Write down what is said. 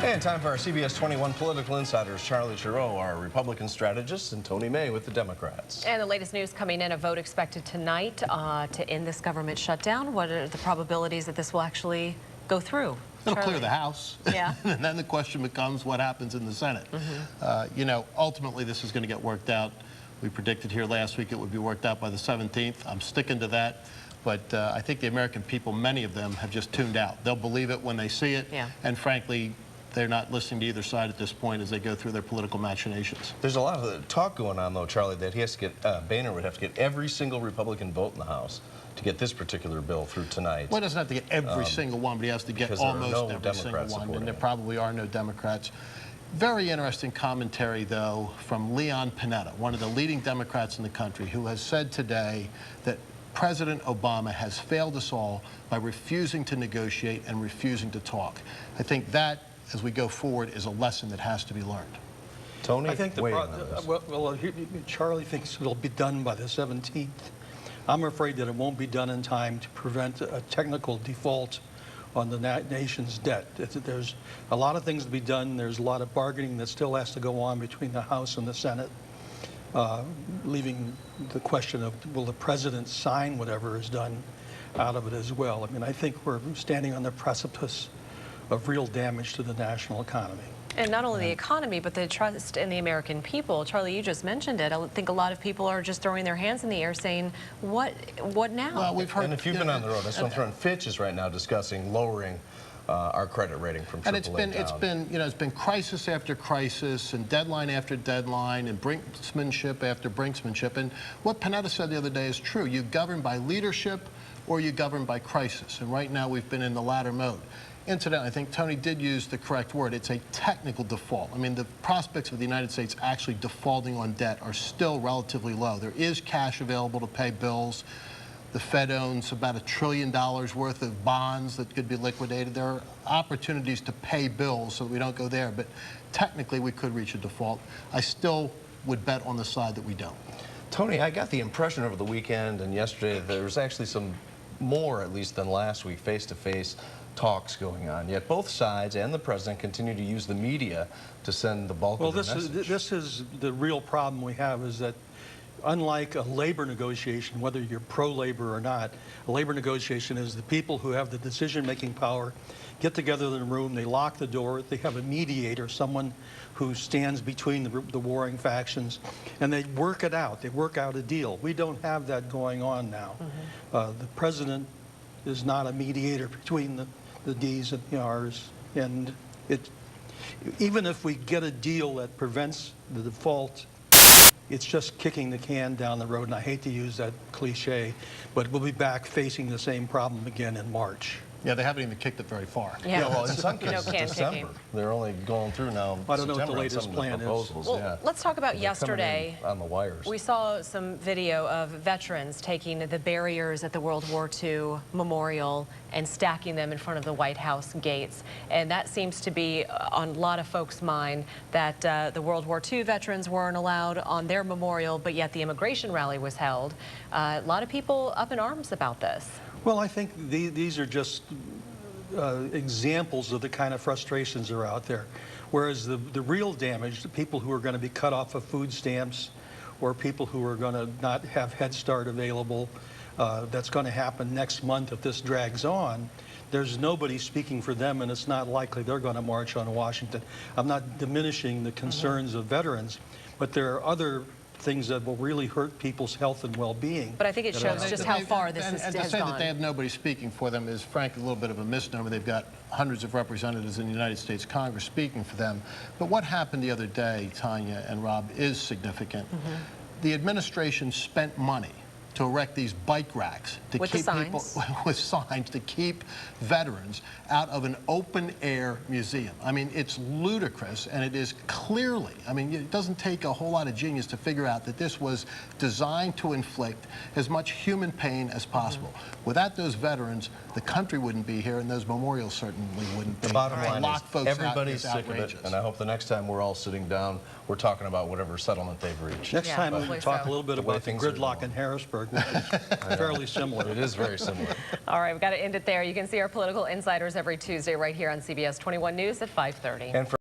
And time for our CBS 21 Political Insiders. Charlie Giroux, our Republican strategist, and Tony May with the Democrats. And the latest news coming in, a vote expected tonight to end this government shutdown. What are the probabilities that this will actually go through? It'll clear the House. Yeah. And then the question becomes what happens in the Senate. You know, ultimately this is going to get worked out. We predicted here last week it would be worked out by the 17th. I'm sticking to that. But I think the American people, many of them, have just tuned out. They'll believe it when they see it. Yeah. And frankly, they're not listening to either side at this point as they go through their political machinations. There's a lot of talk going on, though, Charlie, that he has to get, Boehner would have to get every single Republican vote in the House to get this particular bill through tonight. Well, he doesn't have to get every single one, but he has to get almost every single one. And there probably are no Democrats. Very interesting commentary, though, from Leon Panetta, one of the leading Democrats in the country, who has said today that President Obama has failed us all by refusing to negotiate and refusing to talk. I think that, as we go forward, is a lesson that has to be learned. Tony, I think Charlie thinks it'll be done by the 17th. I'm afraid that it won't be done in time to prevent a technical default on the nation's debt. There's a lot of things to be done. There's a lot of bargaining that still has to go on between the House and the Senate, leaving the question of will the president sign whatever is done out of it as well. I mean, I think we're standing on the precipice of real damage to the national economy. And not only the economy, but the trust in the American people. Charlie, you just mentioned it. I think a lot of people are just throwing their hands in the air saying, what now? Well, we've heard, and if you've been on the road, I just want to throw in, Fitch is right now discussing lowering our credit rating from AAA down. And it's been crisis after crisis and deadline after deadline and brinksmanship after brinksmanship. And what Panetta said the other day is true. You govern by leadership or you govern by crisis. And right now we've been in the latter mode. Incidentally, I think Tony did use the correct word. It's a technical default. I mean, the prospects of the United States actually defaulting on debt are still relatively low. There is cash available to pay bills. The Fed owns about $1 trillion worth of bonds that could be liquidated. There are opportunities to pay bills so that we don't go there, but technically we could reach a default. I still would bet on the side that we don't. Tony, I got the impression over the weekend and yesterday there was actually some more, at least than last week, face-to-face talks going on. Yet both sides and the president continue to use the media to send the bulk of the message. This is the real problem we have, is that unlike a labor negotiation, whether you're pro-labor or not, a labor negotiation is the people who have the decision-making power get together in a room, they lock the door, they have a mediator, someone who stands between the warring factions, and they work it out. They work out a deal. We don't have that going on now. The president is not a mediator between the D's and the R's, and even if we get a deal that prevents the default, it's just kicking the can down the road, and I hate to use that cliche, but we'll be back facing the same problem again in March. Yeah, they haven't even kicked it very far. Yeah, well, in some cases, December. They're only going through now. I don't know what the latest plan is. Well, let's talk about yesterday. On the wires. We saw some video of veterans taking the barriers at the World War II Memorial and stacking them in front of the White House gates. And that seems to be on a lot of folks' mind, that the World War II veterans weren't allowed on their memorial, but yet the immigration rally was held. A lot of people up in arms about this. Well, I think these are just examples of the kind of frustrations that are out there. Whereas the real damage, the people who are going to be cut off of food stamps or people who are going to not have Head Start available, that's going to happen next month if this drags on. There's nobody speaking for them, and it's not likely they're going to march on Washington. I'm not diminishing the concerns of veterans, but there are other things that will really hurt people's health and well-being. But I think it shows just how far this has gone. And to say that they have nobody speaking for them is, frankly, a little bit of a misnomer. They've got hundreds of representatives in the United States Congress speaking for them. But what happened the other day, Tanya and Rob, is significant. The administration spent money to erect these bike racks to keep people with signs to keep veterans out of an open-air museum. I mean, it's ludicrous, and it is clearly, I mean, it doesn't take a whole lot of genius to figure out that this was designed to inflict as much human pain as possible. Without those veterans, the country wouldn't be here, and those memorials certainly wouldn't be. The bottom line is everybody's sick of it, and I hope the next time we're all sitting down, we're talking about whatever settlement they've reached. Next time we'll talk a little bit about the gridlock in Harrisburg. Gettysburg, which is fairly similar. It is very similar. All right, we've got to end it there. You can see our political insiders every Tuesday right here on CBS 21 News at 5:30. And for